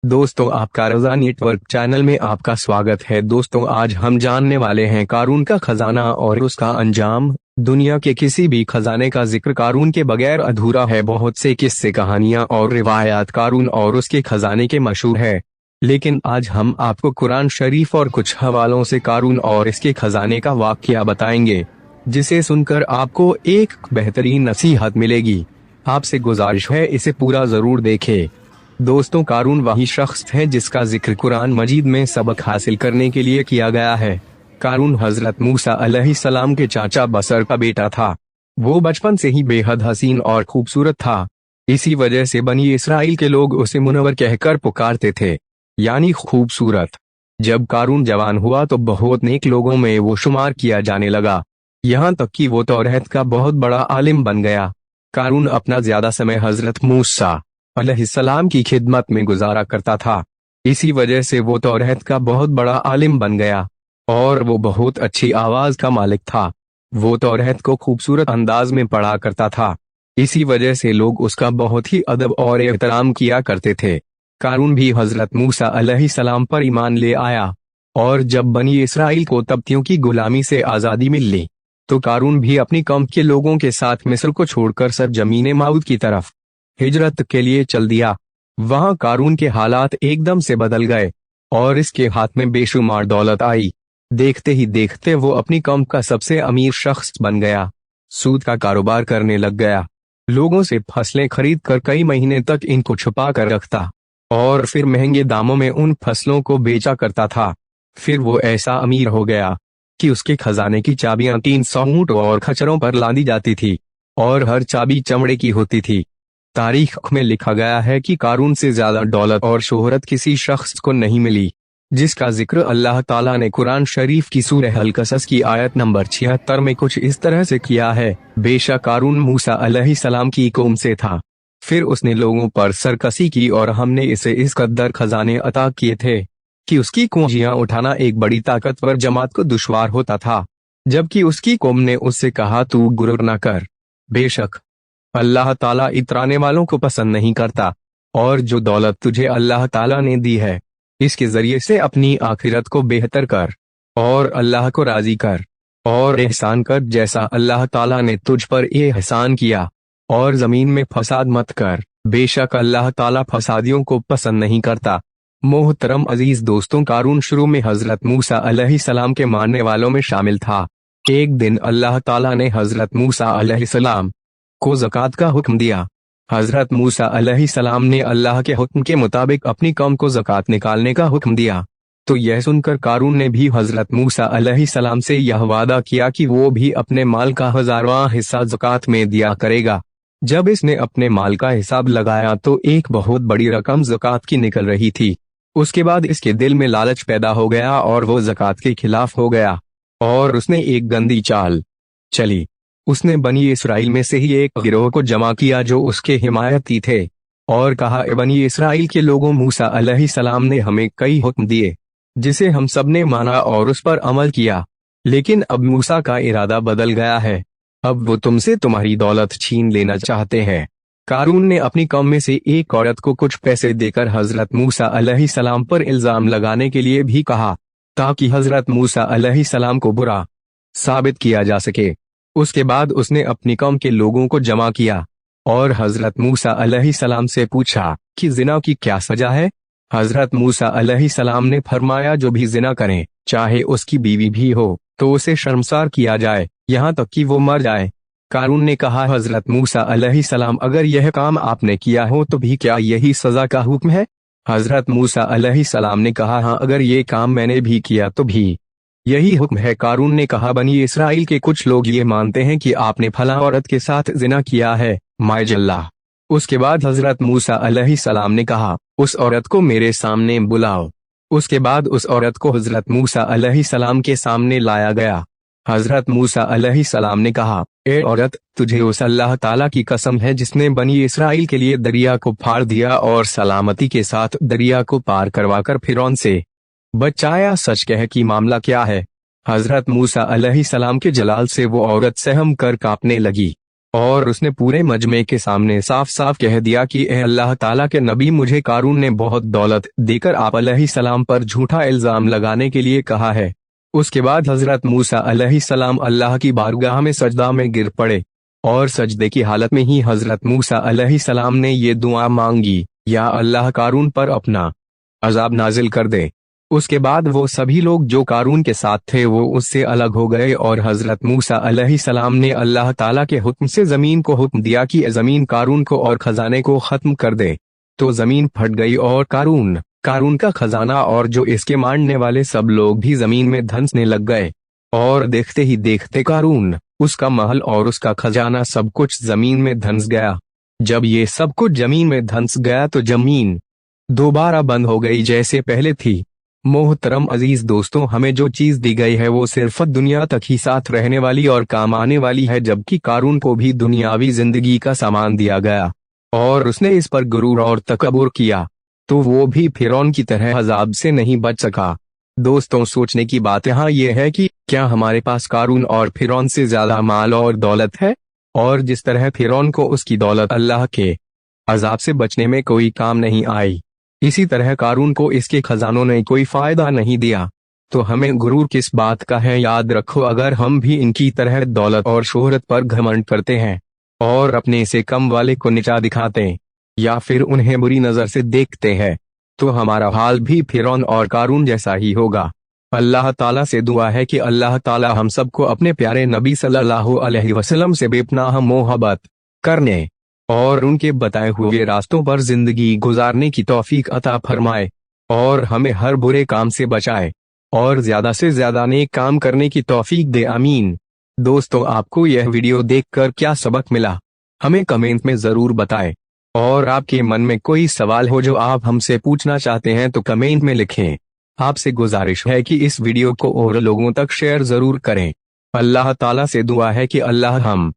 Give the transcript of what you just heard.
दोस्तों, आपका रज़ा network channel में आपका स्वागत है। दोस्तों, आज हम जानने वाले हैं कारून का खजाना और उसका अंजाम। दुनिया के किसी भी खजाने का जिक्र कारून के बगैर अधूरा है। बहुत से किस्से, कहानियां और रिवायात कारून और उसके खजाने के मशहूर है, लेकिन आज हम आपको कुरान शरीफ और कुछ हवालों से कारून और इसके खजाने का वाकया बताएंगे, जिसे सुनकर आपको एक बेहतरीन नसीहत मिलेगी। आपसे गुजारिश है, इसे पूरा जरूर देखें। दोस्तों, कारून वही शख्स है जिसका जिक्र कुरान मजीद में सबक हासिल करने के लिए किया गया है। कारून हजरत मूसा अलैहिस्सलाम के चाचा बसर का बेटा था। वो बचपन से ही बेहद हसीन और खूबसूरत था। इसी वजह से बनी इसराइल के लोग उसे मुनव्वर कहकर पुकारते थे, यानी खूबसूरत। जब कारून जवान हुआ तो बहुत नेक लोगों में वो शुमार किया जाने लगा, यहाँ तक कि वो तौरात का बहुत बड़ा आलिम बन गया। कारून अपना ज्यादा समय हजरत मूसा अलैहिस्सलाम की खिदमत में गुजारा करता था। इसी वजह से वो तौरात का बहुत बड़ा आलिम बन गया और वो बहुत अच्छी आवाज का मालिक था। वो तौरात को खूबसूरत अंदाज में पढ़ा करता था। इसी वजह से लोग उसका बहुत ही अदब और एहतराम किया करते थे। कारून भी हजरत मूसा अलैहिस्सलाम पर ईमान ले आया, और जब बनी इसराइल को तब्तियों की गुलामी से आजादी मिल ली तो कारून भी अपनी कौम के लोगों के साथ मिस्र को छोड़कर सरजमीन मऊद की तरफ हिजरत के लिए चल दिया। वहां कारून के हालात एकदम से बदल गए और इसके हाथ में बेशुमार दौलत आई। देखते ही देखते वो अपनी कौम का सबसे अमीर शख्स बन गया। सूद का कारोबार करने लग गया। लोगों से फसलें खरीद कर कई महीने तक इनको छुपा कर रखता और फिर महंगे दामों में उन फसलों को बेचा करता था। फिर वो ऐसा अमीर हो गया कि उसके खजाने की चाबियां 300 ऊंट और खच्चरों पर लादी जाती थी और हर चाबी चमड़े की होती थी। तारीख में लिखा गया है कि कारून से ज्यादा दौलत और शोहरत किसी शख्स को नहीं मिली, जिसका जिक्र अल्लाह ताला ने कुरान शरीफ की सूरह अल-कसस की आयत नंबर 76 में कुछ इस तरह से किया है। बेशक कारून मूसा अलैहिस्सलाम की कौम से था। फिर उसने लोगों पर सरकशी की और हमने इसे इस कदर खजाने अता किए थे कि उसकी कुंजियां उठाना एक बड़ी ताकतवर जमात को दुश्वार होता था। जबकि उसकी कौम ने उससे कहा, तू गुरूर न कर, बेशक अल्लाह ताला इतराने वालों को पसंद नहीं करता, और जो दौलत तुझे अल्लाह ताला ने दी है इसके जरिए से अपनी आखिरत को बेहतर कर और अल्लाह को राजी कर और एहसान कर जैसा अल्लाह ताला ने तुझ पर एहसान किया, और जमीन में फसाद मत कर, बेशक अल्लाह ताला फसादियों को पसंद नहीं करता। मोहतरम अजीज दोस्तों, कारून शुरू में हजरत मूसा अलैहिस्सलाम के मानने वालों में शामिल था। एक दिन अल्लाह ताला ने हजरत मूसा अलैहिस्सलाम को ज़कात का हुक्म दिया। हजरत मूसा अलैहिस्सलाम ने अल्लाह के हुक्म के मुताबिक अपनी कौम को ज़कात निकालने का हुक्म दिया। तो यह सुनकर कारून ने भी हजरत मूसा अलैहिस्सलाम से यह वादा किया कि वो भी अपने माल का 1000वां हिस्सा ज़कात में दिया करेगा। जब इसने अपने माल का हिसाब लगाया तो एक बहुत बड़ी रकम ज़कात की निकल रही थी। उसके बाद इसके दिल में लालच पैदा हो गया और वो ज़कात के खिलाफ हो गया और उसने एक गंदी चाल चली। उसने बनी इसराइल में से ही एक गिरोह को जमा किया जो उसके हिमायती थे और कहा, ए बनी इसराइल के लोगों, मूसा अलैहिस्सलाम ने हमें कई हुक्म दिए जिसे हम सब ने माना और उस पर अमल किया, लेकिन अब मूसा का इरादा बदल गया है। अब वो तुमसे तुम्हारी दौलत छीन लेना चाहते हैं। कारून ने अपनी कौम में से एक औरत को कुछ पैसे देकर हजरत मूसा अलैहिस्सलाम पर इल्जाम लगाने के लिए भी कहा, ताकि हजरत मूसा अलैहिस्सलाम को बुरा साबित किया जा सके। उसके बाद उसने अपनी कौम के लोगों को जमा किया और हजरत मूसा अलैहिस्सलाम से पूछा कि जिना की क्या सजा है। हजरत मूसा अलैहिस्सलाम ने फरमाया, जो भी जिना करे, चाहे उसकी बीवी भी हो, तो उसे शर्मसार किया जाए, यहाँ तक कि वो मर जाए। कारून ने कहा, हजरत मूसा अलैहिस्सलाम, अगर यह काम आपने किया हो तो भी क्या यही सजा का हुक्म है? हजरत मूसा अलैहिस्सलाम ने कहा, हाँ, अगर ये काम मैंने भी किया तो भी यही हुक्म है। कारून ने कहा, बनी इसराइल के कुछ लोग ये मानते हैं कि आपने फला औरत के साथ जिना किया है, माइजल्लाह। उसके बाद हजरत मूसा अलैहिस्सलाम ने कहा, उस औरत को मेरे सामने बुलाओ। उसके बाद उस औरत को हजरत मूसा अलैहिस्सलाम के सामने लाया गया। हजरत मूसा अलैहिस्सलाम ने कहा, ए औरत, तुझे उस अल्लाह ताला की कसम है जिसने बनी इसराइल के लिए दरिया को फाड़ दिया और सलामती के साथ दरिया को पार करवाकर फिरौन से बचाया, सच कह कि मामला क्या है? हजरत मूसा अलैहिस्सलाम के जलाल से वो औरत सहम कर कांपने लगी। और उसने पूरे मजमे के सामने साफ साफ कह दिया कि ए अल्लाह ताला के नबी, मुझे कारून ने बहुत दौलत देकर आप अलैहिस्सलाम पर झूठा इल्जाम लगाने के लिए कहा है। उसके बाद हजरत मूसा अलैहिस्सलाम अल्लाह की बारगाह में सजदा में गिर पड़े और सजदे की हालत में ही हजरत मूसा अलैहिस्सलाम ने ये दुआ मांगी, या अल्लाह कारून पर अपना अजाब नाजिल कर दे। उसके बाद वो सभी लोग जो कारून के साथ थे वो उससे अलग हो गए और हजरत मूसा अलैहिस्सलाम ने अल्लाह ताला के हुक्म से जमीन को हुक्म दिया कि जमीन कारून को और खजाने को खत्म कर दे। तो जमीन फट गई और कारून का खजाना और जो इसके मानने वाले सब लोग भी जमीन में धंसने लग गए। और देखते ही देखते कारून, उसका महल और उसका खजाना सब कुछ जमीन में धंस गया। जब ये सब कुछ जमीन में धंस गया तो जमीन दोबारा बंद हो गई जैसे पहले थी। मोहतरम अजीज दोस्तों, हमें जो चीज दी गई है वो सिर्फ दुनिया तक ही साथ रहने वाली और काम आने वाली है, जबकि कारून को भी दुनियावी जिंदगी का सामान दिया गया और उसने इस पर गुरूर और तकब्बुर किया, तो वो भी फिरौन की तरह अजाब से नहीं बच सका। दोस्तों, सोचने की बात यहाँ ये है कि क्या हमारे पास कारून और फिरौन से ज्यादा माल और दौलत है? और जिस तरह फिरौन को उसकी दौलत अल्लाह के अजाब से बचने में कोई काम नहीं आई, इसी तरह कारून को इसके खजानों ने कोई फायदा नहीं दिया। तो हमें गुरूर किस बात का है? याद रखो, अगर हम भी इनकी तरह दौलत और शोहरत पर घमंड करते हैं और अपने से कम वाले को नीचा दिखाते हैं या फिर उन्हें बुरी नजर से देखते हैं, तो हमारा हाल भी फिरौन और कारून जैसा ही होगा। अल्लाह ताला से दुआ है कि अल्लाह ताला हम सबको अपने प्यारे नबी सल्लल्लाहु अलैहि वसल्लम से बेपनाह मोहब्बत करने और उनके बताए हुए रास्तों पर जिंदगी गुजारने की तौफीक अता फरमाए और हमें हर बुरे काम से बचाए और ज्यादा से ज्यादा नेक काम करने की तौफीक दे, आमीन। दोस्तों, आपको यह वीडियो देखकर क्या सबक मिला, हमें कमेंट में जरूर बताएं। और आपके मन में कोई सवाल हो जो आप हमसे पूछना चाहते हैं तो कमेंट में लिखें। आपसे गुजारिश है कि इस वीडियो को और लोगों तक शेयर जरूर करें। अल्लाह ताला से दुआ है कि अल्लाह हम